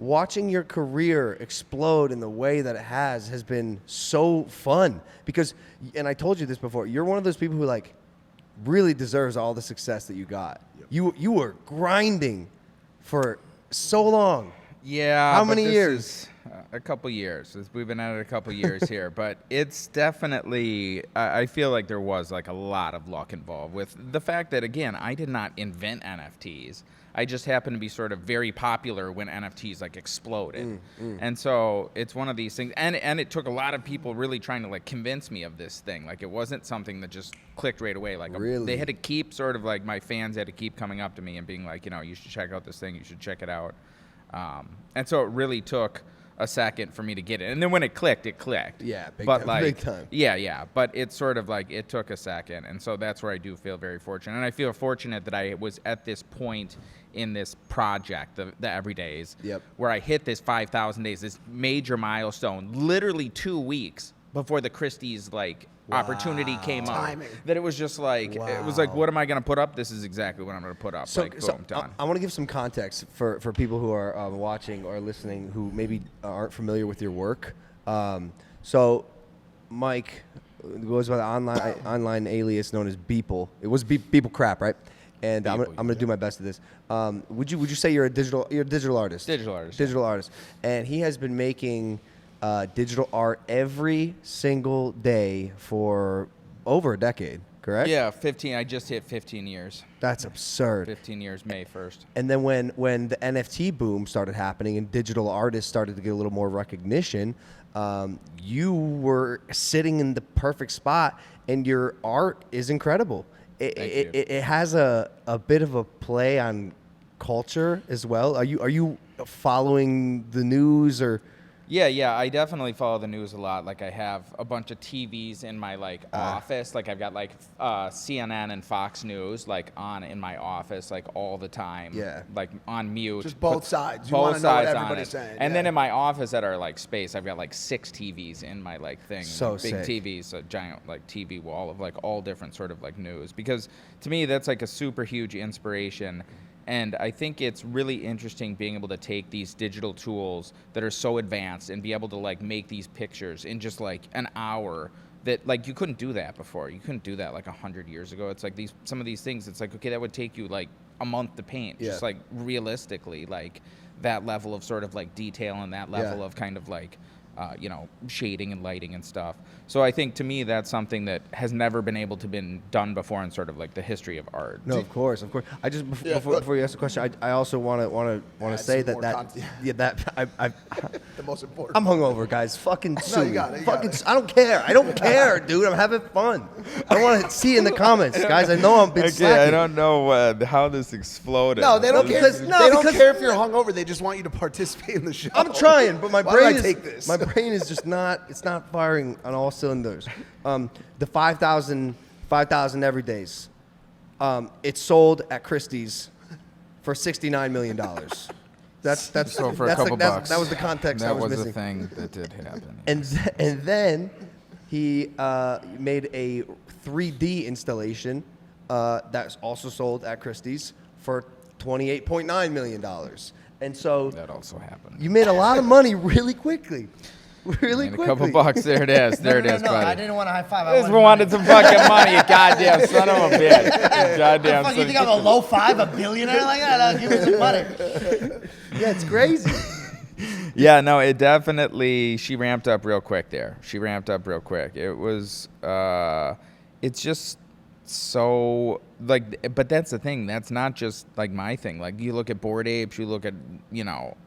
watching your career explode in the way that it has been so fun because, and I told you this before, you're one of those people who like really deserves all the success that you got. Yep. You were grinding for so long. Yeah. How many years? A couple years. We've been at it a couple years here, but it's definitely, I feel like there was like a lot of luck involved with the fact that, again, I did not invent NFTs. I just happened to be sort of very popular when NFTs like exploded. And so it's one of these things, and it took a lot of people really trying to like convince me of this thing. Like it wasn't something that just clicked right away. Like really? They had to keep sort of like, my fans had to keep coming up to me and being like, you know, you should check out this thing, you should check it out. And so it really took a second for me to get it. And then when it clicked, it clicked. Yeah, big but time. Like, big time. Yeah. But it's sort of like, it took a second. And so that's where I do feel very fortunate. And I feel fortunate that I was at this point in this project, the Everydays, where I hit this 5,000 days, this major milestone, literally 2 weeks before the Christie's like opportunity came up. That it was just like, it was like, what am I going to put up? This is exactly what I'm going to put up. So, like, boom, done. I want to give some context for people who are watching or listening who maybe aren't familiar with your work. So Mike goes by the online alias known as Beeple. It was Beeple Crap, right? And Beeple, I'm gonna do my best at this. Would you say you're a digital artist? Digital artist. And he has been making digital art every single day for over a decade, correct? Yeah, 15. I just hit 15 years. That's absurd. 15 years, May 1st. And then when the NFT boom started happening and digital artists started to get a little more recognition, you were sitting in the perfect spot, and your art is incredible. It has a bit of a play on culture as well. Are you following the news or? Yeah, I definitely follow the news a lot. Like I have a bunch of TVs in my like office. Like I've got like CNN and Fox News like on in my office like all the time. Yeah. Like on mute. Just both sides. You both want to know what sides everybody's saying. And then in my office at our like space, I've got like 6 TVs in my like thing. So like, big sick. TVs, a giant like TV wall of like all different sort of like news. Because to me, that's like a super huge inspiration. And I think it's really interesting being able to take these digital tools that are so advanced and be able to like make these pictures in just like an hour that like you couldn't do that before. You couldn't do that like 100 years ago. It's like some of these things, it's like, okay, that would take you like a month to paint. Yeah. Just like realistically, like that level of sort of like detail and that level of kind of like, shading and lighting and stuff. So I think to me that's something that has never been able to been done before in sort of like the history of art. No, of course. I just before you ask the question, I also want to say that the most important. I'm hungover, guys. Fucking sue me. got it. I don't care. I don't care, dude. I'm having fun. I want to see it in the comments, guys. I know I'm been slacking. I don't know how this exploded. No, they don't care. because- They no, don't because- care if you're hungover. They just want you to participate in the show. I'm trying, but my Why brain do I is take this? my brain is just not. It's not firing on all cylinders. The 5,000 Everydays. It sold at Christie's for $69 million. That's So for that's a couple bucks. That was the context I That was was missing. the thing that did happen. And then he made a 3D installation that's also sold at Christie's for $28.9 million. And so That also happened. you made a lot of money really quickly. And a couple bucks. There it is. There it is, No, buddy. I didn't want a high five. I just wanted some fucking money, you goddamn son of a bitch. Goddamn Fuck, son you of think I'm a low five, a billionaire like that? Give me some money. Yeah, it's crazy. Yeah, no, it definitely, she ramped up real quick there. It was, it's just so, like, but that's the thing. That's not just, like, my thing. Like, you look at Bored Apes, you look at,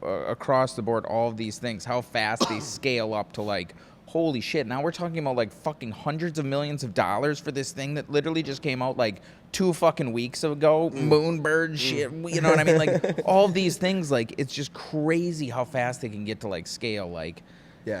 across the board, all of these things, how fast they scale up to, like, holy shit. Now we're talking about, like, fucking hundreds of millions of dollars for this thing that literally just came out, like, 2 fucking weeks ago. Moonbird shit, you know what I mean? Like, all these things, like, it's just crazy how fast they can get to, like, scale, like,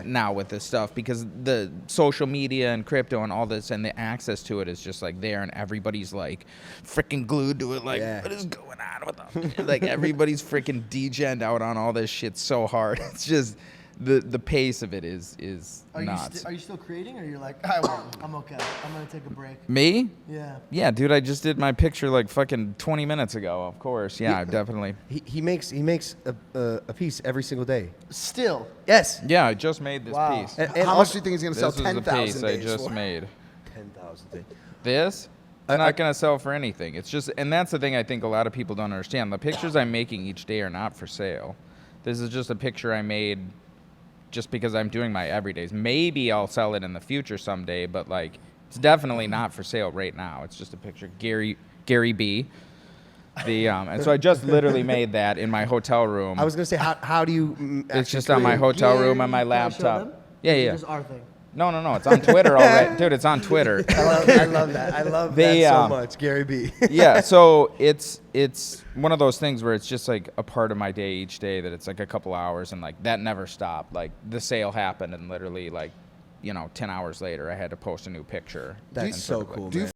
now with this stuff, because the social media and crypto and all this and the access to it is just like there, and everybody's like freaking glued to it. Like, what is going on with them? Like, everybody's freaking degened out on all this shit so hard. It's just the pace of it is Are you, nuts. are you still creating, or you're like, I won't. I'm okay. I'm gonna take a break. Me? Yeah. Yeah, dude, I just did my picture like fucking 20 minutes ago. Of course, yeah, definitely. He makes a piece every single day. Still. Yes. Yeah, I just made this Wow. piece. And How much do you think he's going to sell This was the 10,000 piece I days just for? made. 10,000. This? It's not going to sell for anything. It's just, and that's the thing I think a lot of people don't understand. The pictures I'm making each day are not for sale. This is just a picture I made just because I'm doing my everydays. Maybe I'll sell it in the future someday, but like, it's definitely not for sale right now. It's just a picture. Gary B. And so I just literally made that in my hotel room. I was gonna say, how do you? It's just on my hotel room and my Can I show them? laptop. Yeah, Or is it yeah. Just our thing. No. It's on Twitter already. Dude, it's on Twitter. I love that. I love that so much, Gary B. Yeah, so it's one of those things where it's just like a part of my day each day that it's like a couple hours and like that never stopped. Like the sale happened and literally like, 10 hours later I had to post a new picture. That's And so sort of, like, cool, Do you man.